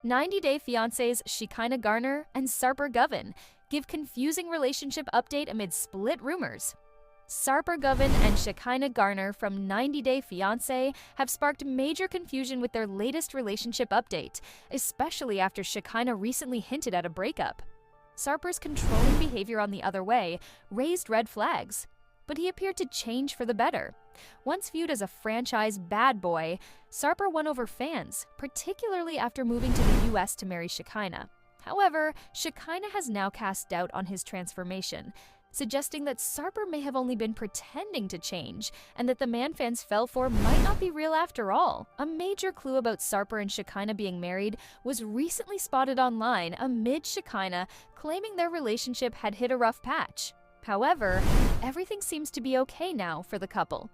90-Day Fiancé's Shekinah Garner and Sarper Güven give confusing relationship update amid split rumors. Sarper Güven and Shekinah Garner from 90-Day Fiancé have sparked major confusion with their latest relationship update, especially after Shekinah recently hinted at a breakup. Sarper's controlling behavior on the other way raised red flags, but he appeared to change for the better. Once viewed as a franchise bad boy, Sarper won over fans, particularly after moving to the US to marry Shekinah. However, Shekinah has now cast doubt on his transformation, suggesting that Sarper may have only been pretending to change and that the man fans fell for might not be real after all. A major clue about Sarper and Shekinah being married was recently spotted online amid Shekinah claiming their relationship had hit a rough patch. However, everything seems to be okay now for the couple.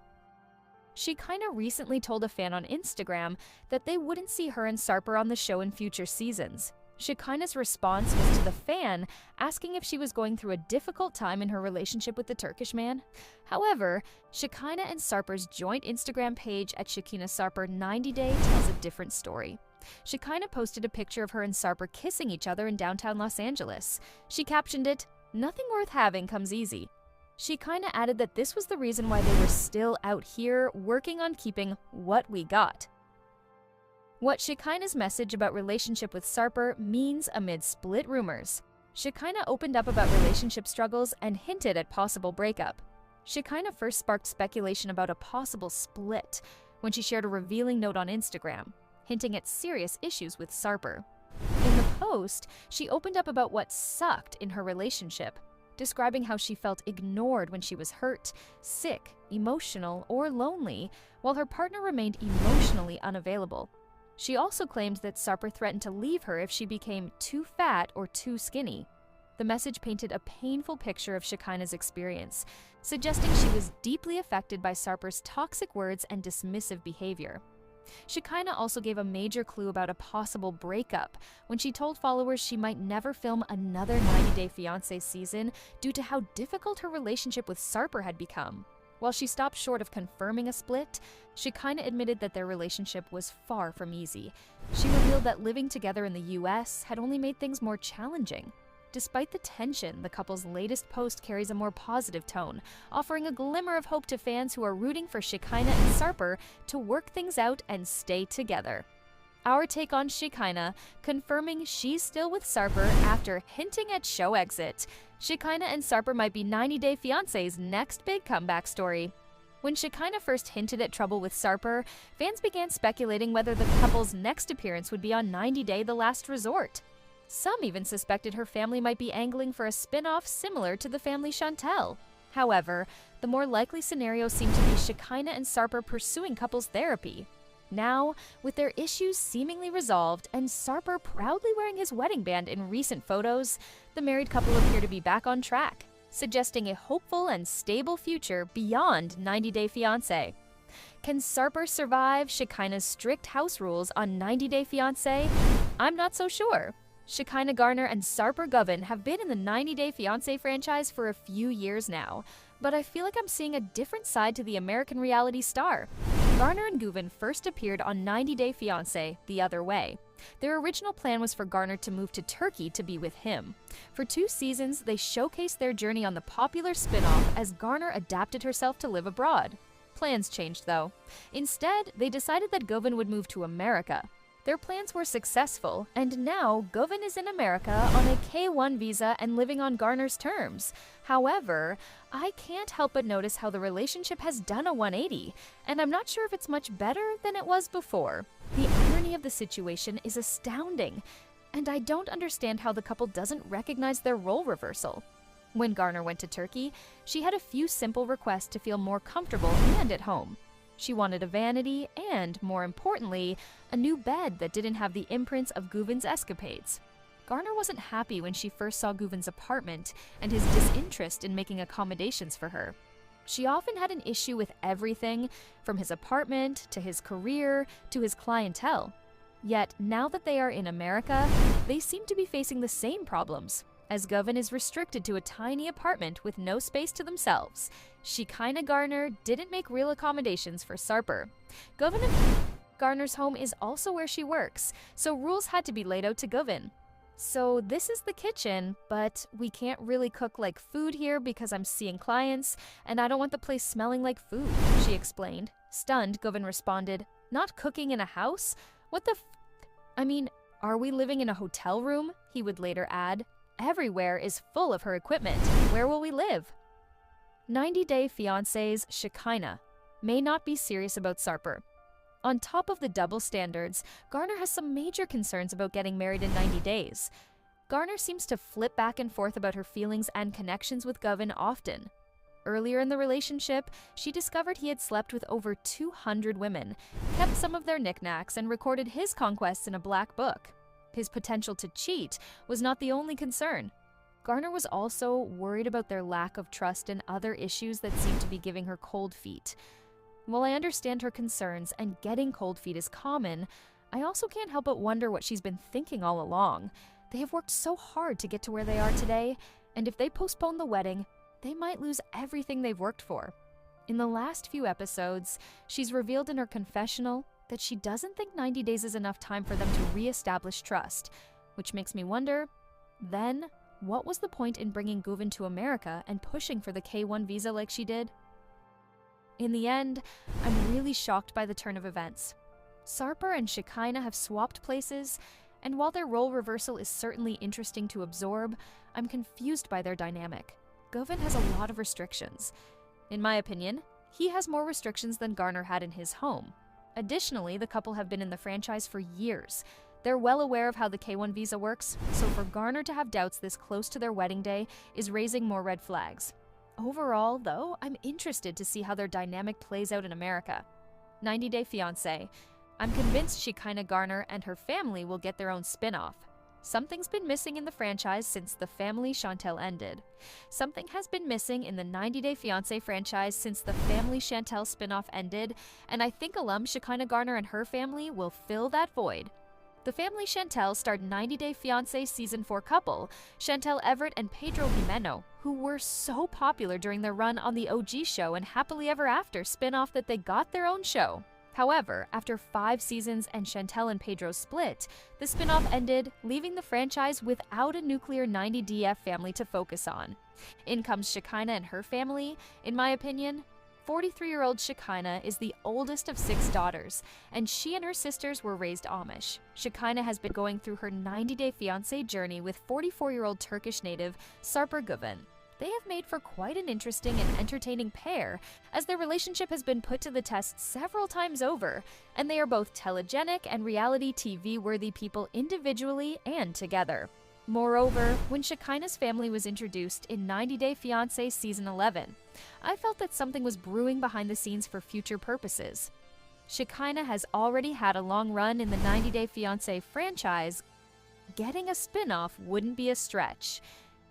Shekinah recently told a fan on Instagram that they wouldn't see her and Sarper on the show in future seasons. Shekinah's response was to the fan asking if she was going through a difficult time in her relationship with the Turkish man. However, Shekinah and Sarper's joint Instagram page at Shekinah Sarper 90-Day tells a different story. Shekinah posted a picture of her and Sarper kissing each other in downtown Los Angeles. She captioned it, "Nothing worth having comes easy." Shekinah added that this was the reason why they were still out here working on keeping what we got. What Shekinah's message about relationship with Sarper means amid split rumors. Shekinah opened up about relationship struggles and hinted at possible breakup. Shekinah first sparked speculation about a possible split when she shared a revealing note on Instagram, hinting at serious issues with Sarper. In the post, she opened up about what sucked in her relationship, describing how she felt ignored when she was hurt, sick, emotional, or lonely, while her partner remained emotionally unavailable. She also claimed that Sarper threatened to leave her if she became too fat or too skinny. The message painted a painful picture of Shekinah's experience, suggesting she was deeply affected by Sarper's toxic words and dismissive behavior. Shekinah also gave a major clue about a possible breakup when she told followers she might never film another 90-Day Fiancé season due to how difficult her relationship with Sarper had become. While she stopped short of confirming a split, Shekinah admitted that their relationship was far from easy. She revealed that living together in the US had only made things more challenging. Despite the tension, the couple's latest post carries a more positive tone, offering a glimmer of hope to fans who are rooting for Shekinah and Sarper to work things out and stay together. Our take on Shekinah, confirming she's still with Sarper after hinting at show exit. Shekinah and Sarper might be 90-Day Fiancé's next big comeback story. When Shekinah first hinted at trouble with Sarper, fans began speculating whether the couple's next appearance would be on 90-Day The Last Resort. Some even suspected her family might be angling for a spin-off similar to the family Chantel. However, the more likely scenario seemed to be Shekinah and Sarper pursuing couples therapy. Now, with their issues seemingly resolved and Sarper proudly wearing his wedding band in recent photos, the married couple appear to be back on track, suggesting a hopeful and stable future beyond 90-Day Fiancé. Can Sarper survive Shekinah's strict house rules on 90-Day Fiancé? I'm not so sure. Shekinah Garner and Sarper Güven have been in the 90-Day Fiancé franchise for a few years now, but I feel like I'm seeing a different side to the American reality star. Garner and Güven first appeared on 90-Day Fiancé The Other Way. Their original plan was for Garner to move to Turkey to be with him. For 2 seasons, they showcased their journey on the popular spin-off as Garner adapted herself to live abroad. Plans changed, though. Instead, they decided that Güven would move to America. Their plans were successful, and now Güven is in America on a K-1 visa and living on Garner's terms. However, I can't help but notice how the relationship has done a 180, and I'm not sure if it's much better than it was before. The irony of the situation is astounding, and I don't understand how the couple doesn't recognize their role reversal. When Garner went to Turkey, she had a few simple requests to feel more comfortable and at home. She wanted a vanity and, more importantly, a new bed that didn't have the imprints of Güven's escapades. Garner wasn't happy when she first saw Güven's apartment and his disinterest in making accommodations for her. She often had an issue with everything, from his apartment to his career to his clientele. Yet, now that they are in America, they seem to be facing the same problems, as Güven is restricted to a tiny apartment with no space to themselves. Shekinah Garner didn't make real accommodations for Sarper. Güven Garner's home is also where she works, so rules had to be laid out to Güven. So this is the kitchen, but we can't really cook like food here because I'm seeing clients, and I don't want the place smelling like food, she explained. Stunned, Güven responded, "Not cooking in a house? What the I mean, are we living in a hotel room?" He would later add. "Everywhere is full of her equipment. Where will we live?" 90-day fiancés Shekinah may not be serious about Sarper. On top of the double standards, Garner has some major concerns about getting married in 90 days. Garner seems to flip back and forth about her feelings and connections with Güven often. Earlier in the relationship, she discovered he had slept with over 200 women, kept some of their knickknacks, and recorded his conquests in a black book. His potential to cheat was not the only concern. Garner was also worried about their lack of trust and other issues that seemed to be giving her cold feet. While I understand her concerns and getting cold feet is common, I also can't help but wonder what she's been thinking all along. They have worked so hard to get to where they are today, and if they postpone the wedding, they might lose everything they've worked for. In the last few episodes, she's revealed in her confessional that she doesn't think 90 days is enough time for them to re-establish trust, which makes me wonder, then, what was the point in bringing Güven to America and pushing for the K-1 visa like she did? In the end, I'm really shocked by the turn of events. Sarper and Shekinah have swapped places, and while their role reversal is certainly interesting to absorb, I'm confused by their dynamic. Güven has a lot of restrictions. In my opinion, he has more restrictions than Garner had in his home. Additionally, the couple have been in the franchise for years. They're well aware of how the K-1 visa works, so for Garner to have doubts this close to their wedding day is raising more red flags. Overall, though, I'm interested to see how their dynamic plays out in America. 90-Day Fiancé. I'm convinced Shekinah Garner and her family will get their own spin-off. Something's been missing in the franchise since the Family Chantel ended. Something has been missing in the 90-Day Fiancé franchise since the Family Chantel spin-off ended, and I think alum Shekinah Garner and her family will fill that void. The Family Chantel starred 90-Day Fiancé Season 4 couple, Chantel Everett and Pedro Jimeno, who were so popular during their run on the OG show and Happily Ever After spin-off that they got their own show. However, after 5 seasons and Chantel and Pedro split, the spin-off ended, leaving the franchise without a nuclear 90DF family to focus on. In comes Shekinah and her family. In my opinion, 43-year-old Shekinah is the oldest of 6 daughters, and she and her sisters were raised Amish. Shekinah has been going through her 90-day fiancé journey with 44-year-old Turkish native Sarper Güven. They have made for quite an interesting and entertaining pair, as their relationship has been put to the test several times over, and they are both telegenic and reality TV-worthy people individually and together. Moreover, when Shekinah's family was introduced in 90-Day Fiancé Season 11, I felt that something was brewing behind the scenes for future purposes. Shekinah has already had a long run in the 90-Day Fiancé franchise. Getting a spin-off wouldn't be a stretch.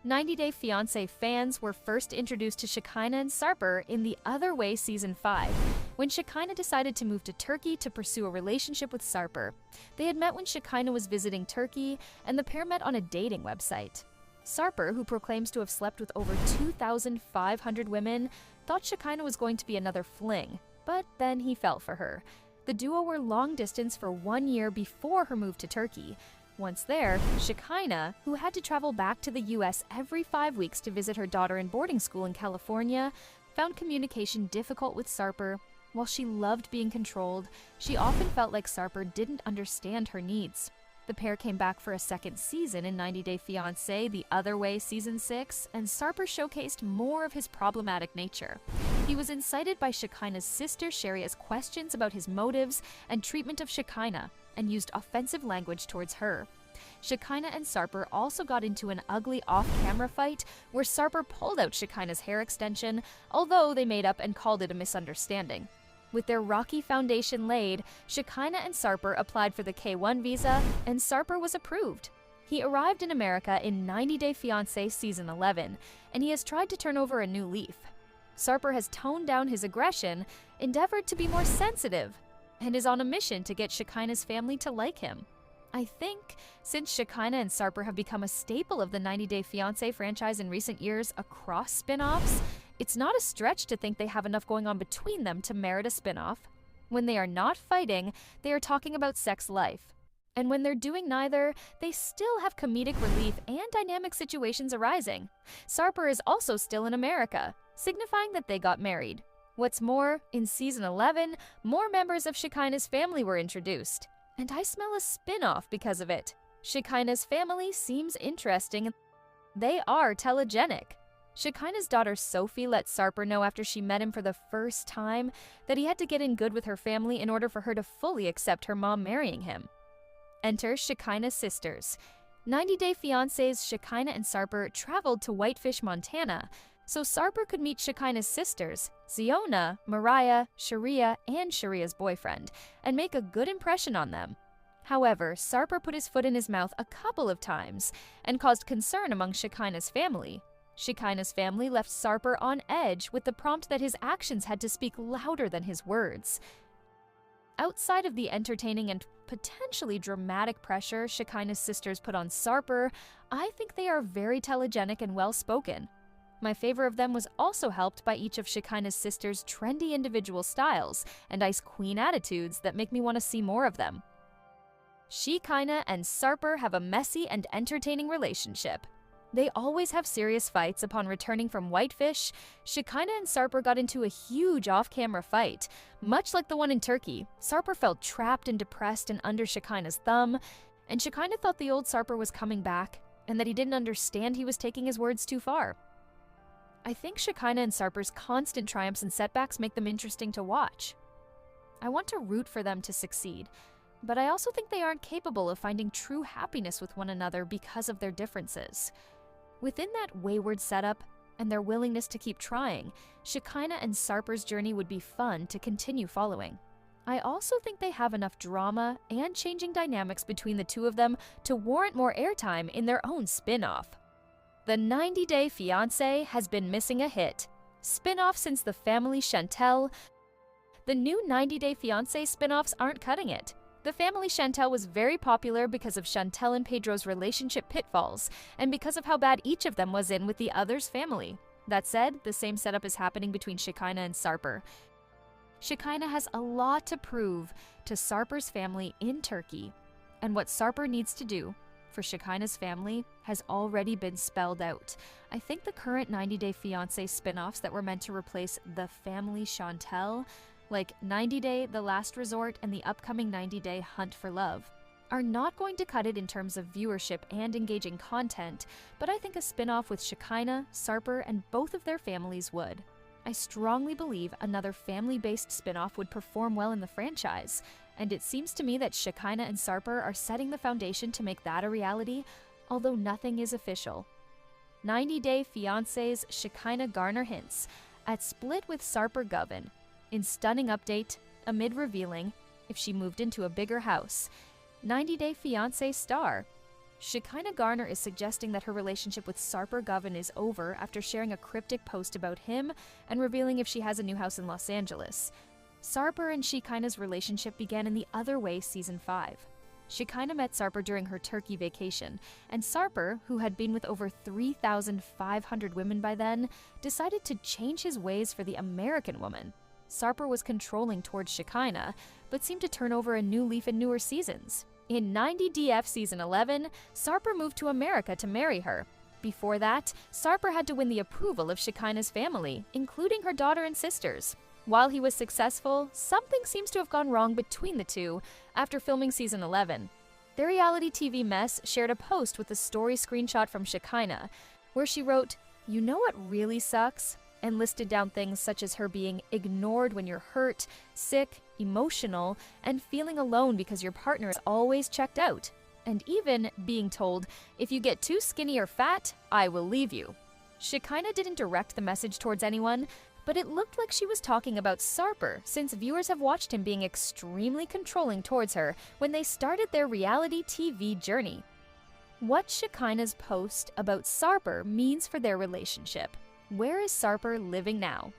90-Day Fiancé fans were first introduced to Shekinah and Sarper in The Other Way Season 5, when Shekinah decided to move to Turkey to pursue a relationship with Sarper. They had met when Shekinah was visiting Turkey, and the pair met on a dating website. Sarper, who proclaims to have slept with over 2,500 women, thought Shekinah was going to be another fling, but then he fell for her. The duo were long distance for 1 year before her move to Turkey. Once there, Shekinah, who had to travel back to the US every 5 weeks to visit her daughter in boarding school in California, found communication difficult with Sarper. While she loved being controlled, she often felt like Sarper didn't understand her needs. The pair came back for a second season in 90-Day Fiancé The Other Way Season 6, and Sarper showcased more of his problematic nature. He was incited by Shekinah's sister Sherry's questions about his motives and treatment of Shekinah, and used offensive language towards her. Shekinah and Sarper also got into an ugly off-camera fight where Sarper pulled out Shekinah's hair extension, although they made up and called it a misunderstanding. With their rocky foundation laid, Shekinah and Sarper applied for the K-1 visa, and Sarper was approved. He arrived in America in 90-Day Fiancé Season 11, and he has tried to turn over a new leaf. Sarper has toned down his aggression, endeavored to be more sensitive, and is on a mission to get Shekinah's family to like him. I think, since Shekinah and Sarper have become a staple of the 90-Day Fiancé franchise in recent years across spin-offs, it's not a stretch to think they have enough going on between them to merit a spin-off. When they are not fighting, they are talking about sex life. And when they're doing neither, they still have comedic relief and dynamic situations arising. Sarper is also still in America, signifying that they got married. What's more, in season 11, more members of Shekinah's family were introduced, and I smell a spin-off because of it. Shekinah's family seems interesting. They are telegenic. Shekinah's daughter Sophie let Sarper know after she met him for the first time that he had to get in good with her family in order for her to fully accept her mom marrying him. Enter Shekinah's sisters. 90 Day Fiancé's Shekinah and Sarper traveled to Whitefish, Montana, so Sarper could meet Shekinah's sisters, Ziona, Mariah, Sharia, and Sharia's boyfriend, and make a good impression on them. However, Sarper put his foot in his mouth a couple of times and caused concern among Shekinah's family. Shekinah's family left Sarper on edge with the prompt that his actions had to speak louder than his words. Outside of the entertaining and potentially dramatic pressure Shekinah's sisters put on Sarper, I think they are very telegenic and well-spoken. My favor of them was also helped by each of Shekinah's sisters' trendy individual styles and ice queen attitudes that make me want to see more of them. Shekinah and Sarper have a messy and entertaining relationship. They always have serious fights. Upon returning from Whitefish, Shekinah and Sarper got into a huge off-camera fight. Much like the one in Turkey, Sarper felt trapped and depressed and under Shekinah's thumb, and Shekinah thought the old Sarper was coming back, and that he didn't understand he was taking his words too far. I think Shekinah and Sarper's constant triumphs and setbacks make them interesting to watch. I want to root for them to succeed, but I also think they aren't capable of finding true happiness with one another because of their differences. Within that wayward setup and their willingness to keep trying, Shekinah and Sarper's journey would be fun to continue following. I also think they have enough drama and changing dynamics between the two of them to warrant more airtime in their own spin-off. The 90 Day Fiancé has been missing a hit. Spin-off since the family Chantel. The new 90 Day Fiancé spin-offs aren't cutting it. The family Chantel was very popular because of Chantel and Pedro's relationship pitfalls, and because of how bad each of them was in with the other's family. That said, the same setup is happening between Shekinah and Sarper. Shekinah has a lot to prove to Sarper's family in Turkey, and what Sarper needs to do for Shekinah's family has already been spelled out. I think the current 90 Day Fiancé spin-offs that were meant to replace the family Chantel, like 90 Day, The Last Resort, and the upcoming 90 Day Hunt for Love, are not going to cut it in terms of viewership and engaging content, but I think a spin-off with Shekinah, Sarper, and both of their families would. I strongly believe another family-based spin-off would perform well in the franchise, and it seems to me that Shekinah and Sarper are setting the foundation to make that a reality, although nothing is official. 90 Day Fiancé's Shekinah Garner hints at split with Sarper Güven. In stunning update, amid revealing if she moved into a bigger house, 90 Day Fiancé star. Shekinah Garner is suggesting that her relationship with Sarper Güven is over after sharing a cryptic post about him and revealing if she has a new house in Los Angeles. Sarper and Shekinah's relationship began in The Other Way Season 5. Shekinah met Sarper during her Turkey vacation, and Sarper, who had been with over 3,500 women by then, decided to change his ways for the American woman. Sarper was controlling towards Shekinah, but seemed to turn over a new leaf in newer seasons. In 90 DF Season 11, Sarper moved to America to marry her. Before that, Sarper had to win the approval of Shekinah's family, including her daughter and sisters. While he was successful, something seems to have gone wrong between the two after filming Season 11. The reality TV mess shared a post with a story screenshot from Shekinah, where she wrote, "You know what really sucks?" and listed down things such as her being ignored when you're hurt, sick, emotional, and feeling alone because your partner is always checked out, and even being told, "If you get too skinny or fat, I will leave you." Shekinah didn't direct the message towards anyone, but it looked like she was talking about Sarper, since viewers have watched him being extremely controlling towards her when they started their reality TV journey. What Shekinah's post about Sarper means for their relationship. Where is Sarper living now?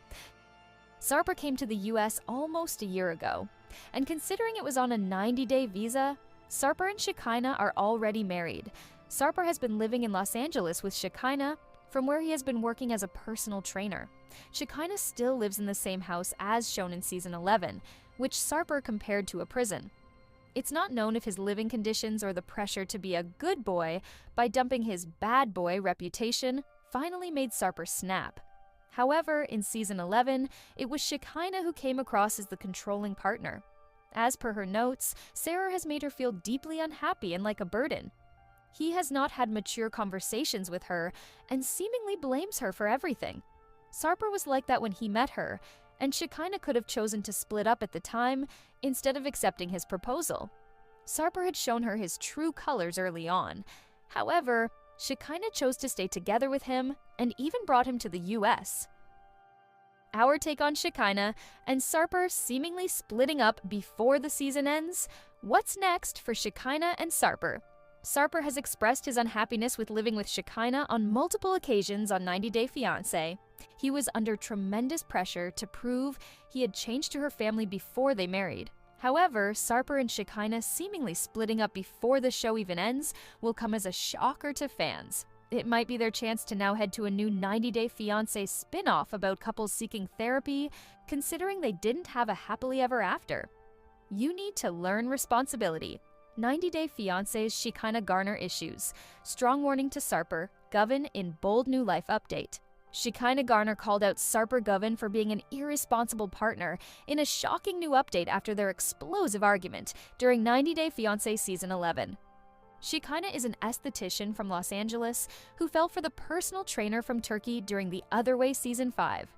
Sarper came to the US almost a year ago, and considering it was on a 90-day visa, Sarper and Shekinah are already married. Sarper has been living in Los Angeles with Shekinah from where he has been working as a personal trainer. Shekinah still lives in the same house as shown in season 11, which Sarper compared to a prison. It's not known if his living conditions or the pressure to be a good boy by dumping his bad boy reputation finally made Sarper snap. However, in season 11, it was Shekinah who came across as the controlling partner. As per her notes, Sarah has made her feel deeply unhappy and like a burden. He has not had mature conversations with her and seemingly blames her for everything. Sarper was like that when he met her, and Shekinah could have chosen to split up at the time instead of accepting his proposal. Sarper had shown her his true colors early on. However, Shekinah chose to stay together with him and even brought him to the US. Our take on Shekinah and Sarper seemingly splitting up before the season ends. What's next for Shekinah and Sarper? Sarper has expressed his unhappiness with living with Shekinah on multiple occasions on 90 Day Fiancé. He was under tremendous pressure to prove he had changed to her family before they married. However, Sarper and Shekinah seemingly splitting up before the show even ends will come as a shocker to fans. It might be their chance to now head to a new 90 Day Fiancé spin-off about couples seeking therapy, considering they didn't have a happily ever after. You need to learn responsibility. 90 Day Fiancé's Shekinah Garner issues. Strong warning to Sarper, Güven in bold new life update. Shekinah Garner called out Sarper Güven for being an irresponsible partner in a shocking new update after their explosive argument during 90 Day Fiancé season 11. Shekinah is an esthetician from Los Angeles who fell for the personal trainer from Turkey during The Other Way season 5.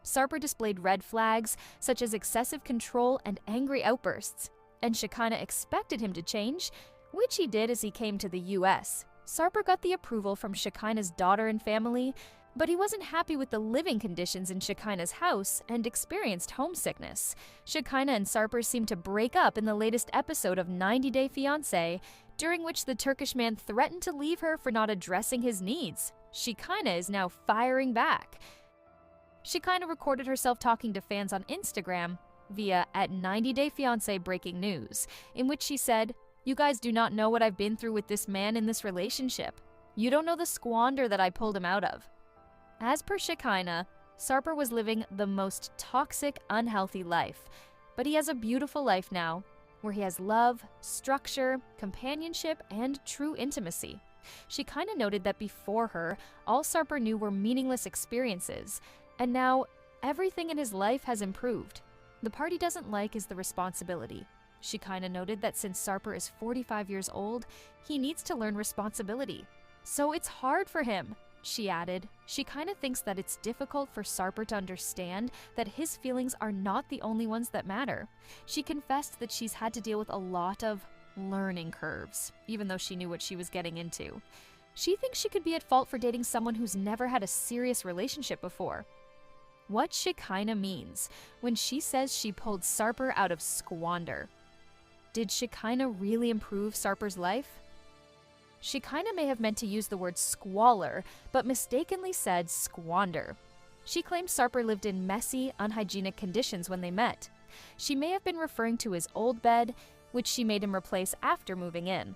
Sarper displayed red flags such as excessive control and angry outbursts, and Shekinah expected him to change, which he did as he came to the US. Sarper got the approval from Shekinah's daughter and family, but he wasn't happy with the living conditions in Shekinah's house and experienced homesickness. Shekinah and Sarper seemed to break up in the latest episode of 90 Day Fiancé, during which the Turkish man threatened to leave her for not addressing his needs. Shekinah is now firing back. Shekinah recorded herself talking to fans on Instagram via @90dayfiancé breaking news, in which she said, "You guys do not know what I've been through with this man in this relationship. You don't know the squander that I pulled him out of." As per Shekinah, Sarper was living the most toxic, unhealthy life, but he has a beautiful life now, where he has love, structure, companionship, and true intimacy. Shekinah noted that before her, all Sarper knew were meaningless experiences, and now everything in his life has improved. The part he doesn't like is the responsibility. Shekinah noted that since Sarper is 45 years old, he needs to learn responsibility. So it's hard for him, she added. Shekinah thinks that it's difficult for Sarper to understand that his feelings are not the only ones that matter. She confessed that she's had to deal with a lot of learning curves, even though she knew what she was getting into. She thinks she could be at fault for dating someone who's never had a serious relationship before. What Shekinah means when she says she pulled Sarper out of squander. Did Shekinah really improve Sarper's life? Shekinah may have meant to use the word squalor, but mistakenly said squander. She claimed Sarper lived in messy, unhygienic conditions when they met. She may have been referring to his old bed, which she made him replace after moving in.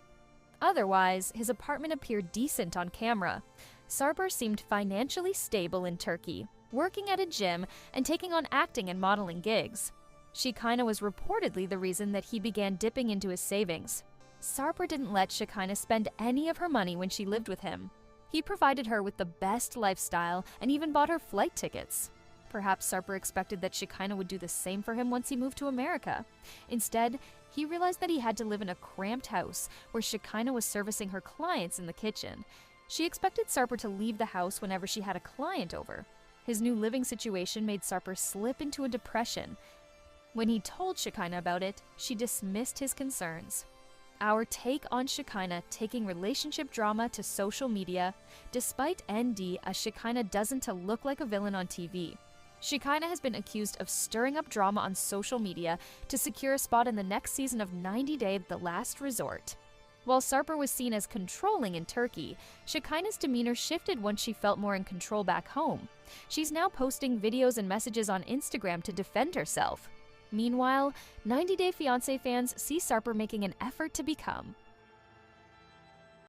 Otherwise, his apartment appeared decent on camera. Sarper seemed financially stable in Turkey, working at a gym and taking on acting and modeling gigs. Shekinah was reportedly the reason that he began dipping into his savings. Sarper didn't let Shekinah spend any of her money when she lived with him. He provided her with the best lifestyle and even bought her flight tickets. Perhaps Sarper expected that Shekinah would do the same for him once he moved to America. Instead, he realized that he had to live in a cramped house where Shekinah was servicing her clients in the kitchen. She expected Sarper to leave the house whenever she had a client over. His new living situation made Sarper slip into a depression. When he told Shekinah about it, she dismissed his concerns. Our take on Shekinah taking relationship drama to social media, despite ND as Shekinah doesn't look like a villain on TV. Shekinah has been accused of stirring up drama on social media to secure a spot in the next season of 90 Day The Last Resort. While Sarper was seen as controlling in Turkey, Shekinah's demeanor shifted once she felt more in control back home. She's now posting videos and messages on Instagram to defend herself. Meanwhile, 90 Day Fiancé fans see Sarper making an effort to become